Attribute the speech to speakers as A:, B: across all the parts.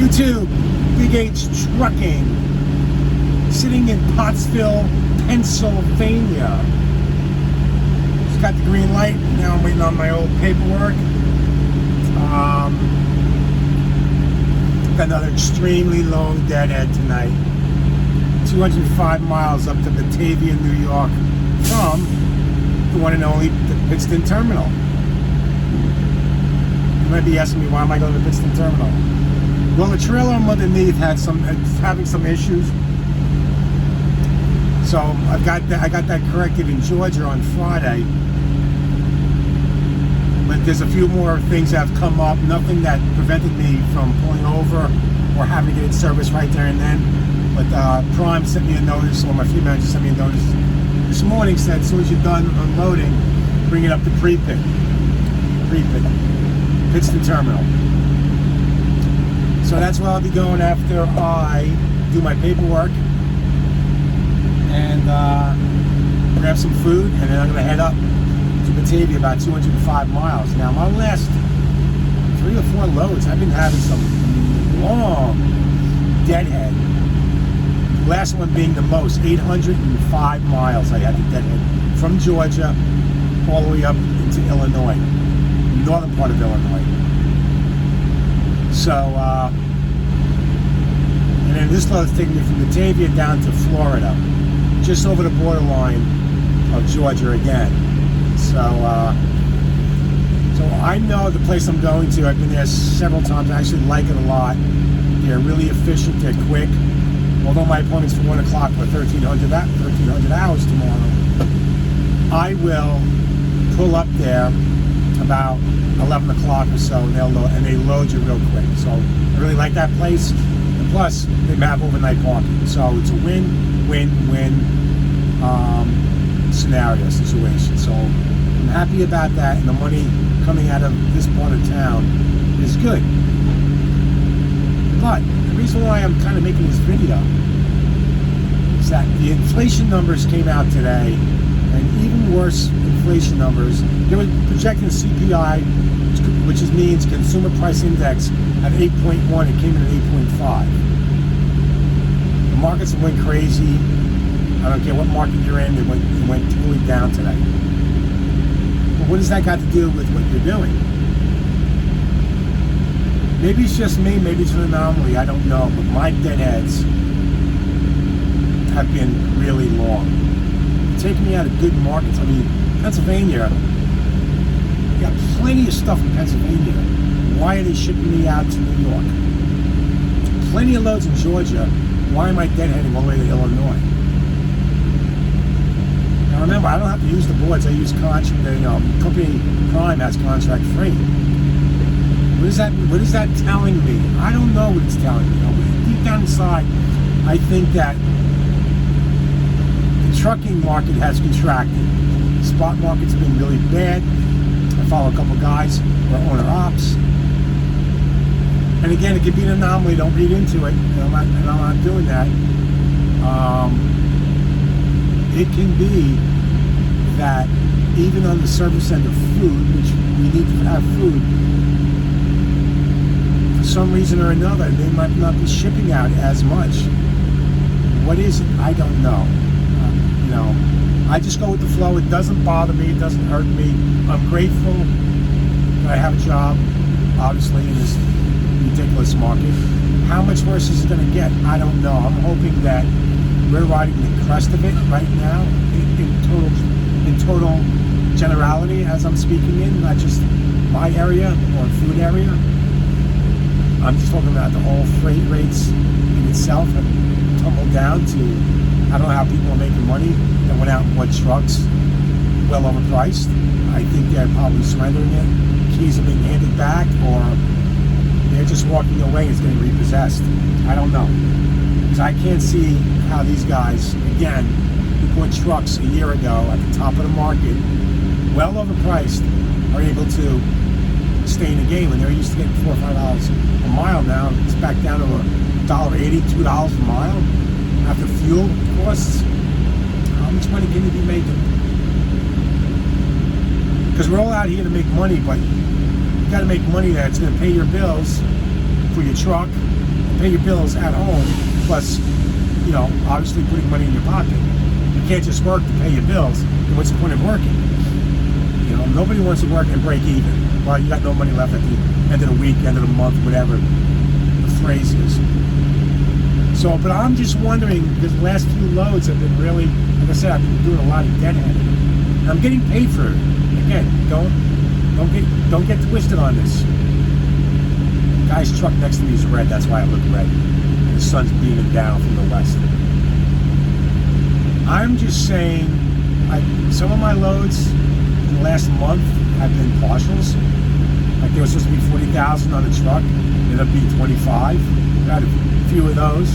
A: Welcome to BigH Trucking, sitting in Pottsville, Pennsylvania. Just got the green light. Now I'm waiting on my old paperwork. Got another extremely long deadhead tonight. 205 miles up to Batavia, New York, from the one and only the Pittston Terminal. You might be asking me, why am I going to the Pittston Terminal? Well, the trailer underneath it's having some issues, so I got that corrected in Georgia on Friday. But there's a few more things that have come up. Nothing that prevented me from pulling over or having to get it serviced right there and then. But Prime sent me a notice, or my fleet manager sent me a notice this morning. Said as soon as you're done unloading, bring it up to pre-pit, Pittston Terminal. So that's where I'll be going after I do my paperwork and grab some food, and then I'm going to head up to Batavia, about 205 miles. Now, my last 3 or 4 loads, I've been having some long deadhead. The last one being the most, 805 miles I had to deadhead from Georgia all the way up into Illinois, northern part of Illinois. So, and then this load's taking me from Batavia down to Florida, just over the borderline of Georgia again. So, so I know the place I'm going to. I've been there several times. I actually like it a lot. They're really efficient. They're quick. Although my appointment's for 1 o'clock for 1,300 hours tomorrow, I will pull up there about 11 o'clock or so, and they load you real quick. So I really like that place. And plus, they have overnight parking. So it's a win-win-win situation. So I'm happy about that, and the money coming out of this part of town is good. But the reason why I'm kind of making this video is that the inflation numbers came out today, and even worse inflation numbers. They were projecting the CPI, which means Consumer Price Index, at 8.1. It came in at 8.5. The markets went crazy. I don't care what market you're in, it went totally down today. But what does that got to do with what you're doing? Maybe it's just me, maybe it's an anomaly, I don't know. But my deadheads have been really long. Taking me out of good markets. I mean, Pennsylvania, you got plenty of stuff in Pennsylvania. Why are they shipping me out to New York? Plenty of loads in Georgia. Why am I deadheading all the way to Illinois? Now remember, I don't have to use the boards. I use company Prime has contract freight. What is that telling me? I don't know what it's telling me. Deep down inside, I think that the trucking market has contracted. The spot market's been really bad. I follow a couple guys who are owner ops. And again, it could be an anomaly. Don't read into it. And I'm not doing that. It can be that even on the service end of food, which we need to have food, for some reason or another, they might not be shipping out as much. What is it? I don't know. I just go with the flow. It doesn't bother me. It doesn't hurt me. I'm grateful that I have a job, obviously, in this ridiculous market. How much worse is it going to get? I don't know. I'm hoping that we're riding the crest of it right now, in total generality, as I'm speaking in, not just my area or food area. I'm just talking about the whole freight rates in itself have tumbled down to, I don't know how people are making money that went out and bought trucks well overpriced. I think they're probably surrendering it. Keys are being handed back, or they're just walking away and it's getting repossessed. I don't know. Because I can't see how these guys, again, who bought trucks a year ago at the top of the market, well overpriced, are able to stay in the game. When they're used to getting $4 or $5 a mile, now it's back down to $1.80, $2 a mile. After fuel costs, how much money can you be making? Because we're all out here to make money, but you got to make money that's going to pay your bills for your truck, pay your bills at home, plus, you know, obviously putting money in your pocket. You can't just work to pay your bills. And what's the point of working? You know, nobody wants to work and break even. Well, you got no money left at the end of the week, end of the month, whatever the phrase is. So, but I'm just wondering, because the last few loads have been really, like I said, I've been doing a lot of deadheading. I'm getting paid for it. Again, don't get twisted on this. The guy's truck next to me is red, that's why I look red. And the sun's beaming down from the west. I'm just saying, some of my loads in the last month have been partials. Like there was supposed to be 40,000 on the truck, it ended up being 25. Got a few of those.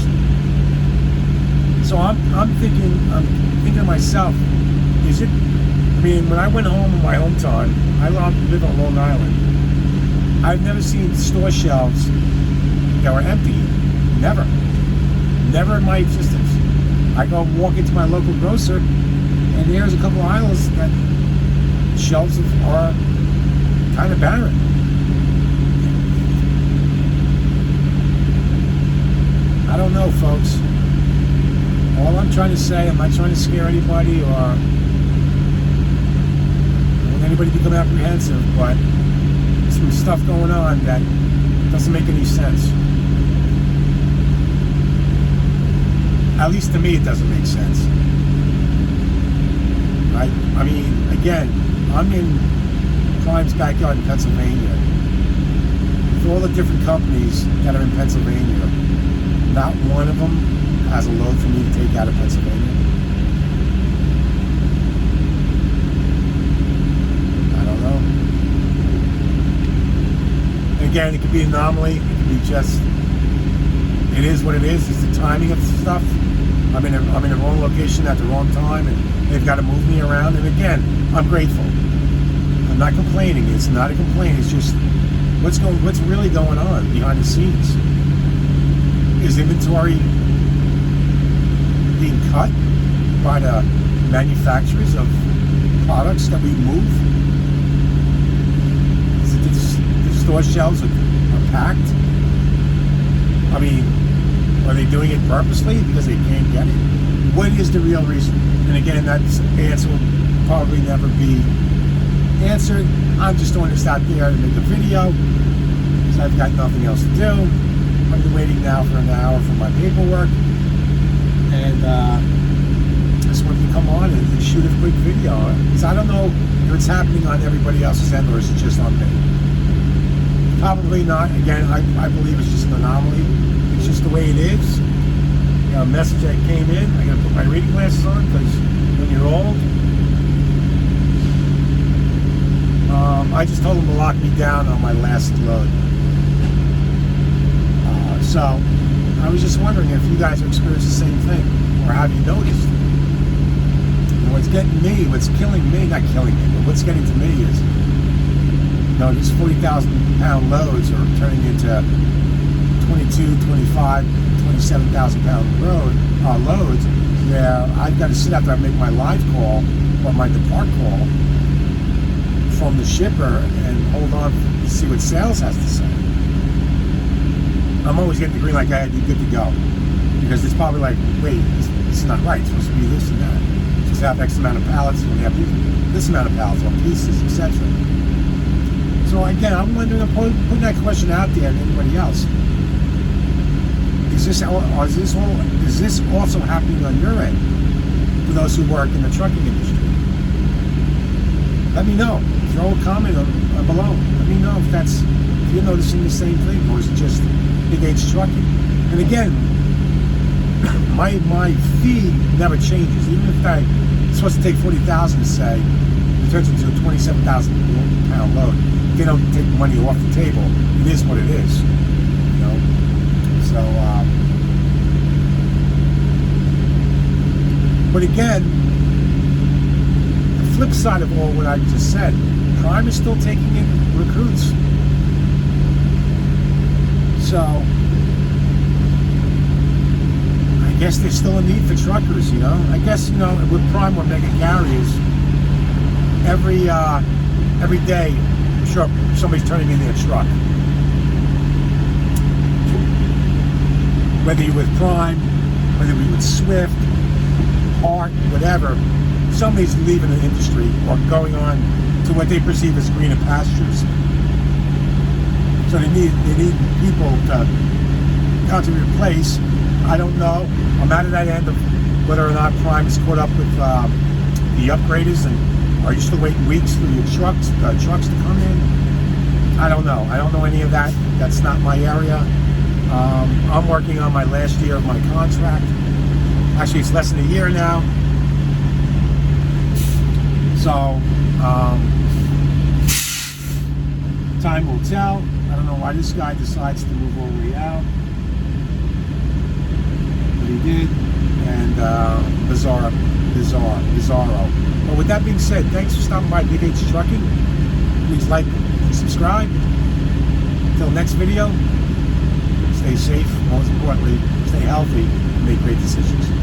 A: So I'm thinking to myself, is it? I mean, when I went home in my hometown, I live on Long Island. I've never seen store shelves that were empty. Never in my existence. I go walk into my local grocer, and there's a couple of aisles that shelves are kind of barren. I don't know, folks. All I'm trying to say, I'm not trying to scare anybody or I don't want anybody to become apprehensive, but there's some stuff going on that doesn't make any sense. At least to me, it doesn't make sense. Right? I mean, again, I'm in Crime's backyard in Pennsylvania. With all the different companies that are in Pennsylvania, not one of them has a load for me to take out of Pennsylvania. I don't know. And again, it could be an anomaly. It could be just, it is what it is. It's the timing of stuff. I'm in the wrong location at the wrong time, and they've got to move me around. And again, I'm grateful. I'm not complaining. It's not a complaint. It's just what's really going on behind the scenes. Is inventory being cut by the manufacturers of products that we move? Is it the store shelves are packed? I mean, are they doing it purposely because they can't get it? What is the real reason? And again, that answer will probably never be answered. I'm just throwing this out there to make a video because I've got nothing else to do. I've been waiting now for an hour for my paperwork, and I just wanted to come on and shoot a quick video, because I don't know if it's happening on everybody else's end or is it just on me. Probably not. Again, I believe it's just an anomaly. It's just the way it is. You know, a message that came in, I gotta put my reading glasses on, because when you're old, I just told them to lock me down on my last load. So, I was just wondering if you guys have experienced the same thing, or have you noticed? And what's getting me, what's killing me, not killing me, but what's getting to me is, you know, these 40,000 pound loads are turning into 22, 25, 27,000 pound loads, where I've got to sit after I make my live call, or my depart call, from the shipper, and hold on to see what sales has to say. I'm always getting the green light, guy, you're good to go. Because it's probably like, wait, this is not right. It's supposed to be this and that. It's supposed to have X amount of pallets, and we have this amount of pallets, or pieces, etc. So again, I'm wondering, I'm putting that question out there to anybody else. Is this also happening on your end for those who work in the trucking industry? Let me know. Throw a comment below. Let me know if you're noticing the same thing, or is it just BigH trucking? And again, my fee never changes. Even if it's supposed to take 40,000 to say, it turns into a 27,000 pound load. They don't take money off the table. It is what it is, you know. So, but again, the flip side of all what I just said, Prime is still taking in recruits. So, I guess there's still a need for truckers, you know. I guess, you know, with Prime or mega carriers, every day, sure, somebody's turning in their truck. whether you're with Prime, whether you're with Swift, Art, whatever, somebody's leaving the industry or going on to what they perceive as greener pastures. So they need people to come to replace. I don't know. I'm out of that end of whether or not Prime is caught up with the upgraders, and are you still waiting weeks for your trucks to come in? I don't know. I don't know any of that. That's not my area. I'm working on my last year of my contract. Actually, it's less than a year now. So, time will tell. I don't know why this guy decides to move all the way out, but he did, and bizarro. But with that being said, thanks for stopping by BigH Trucking. Please like and subscribe. Until next video, stay safe. Most importantly, stay healthy and make great decisions.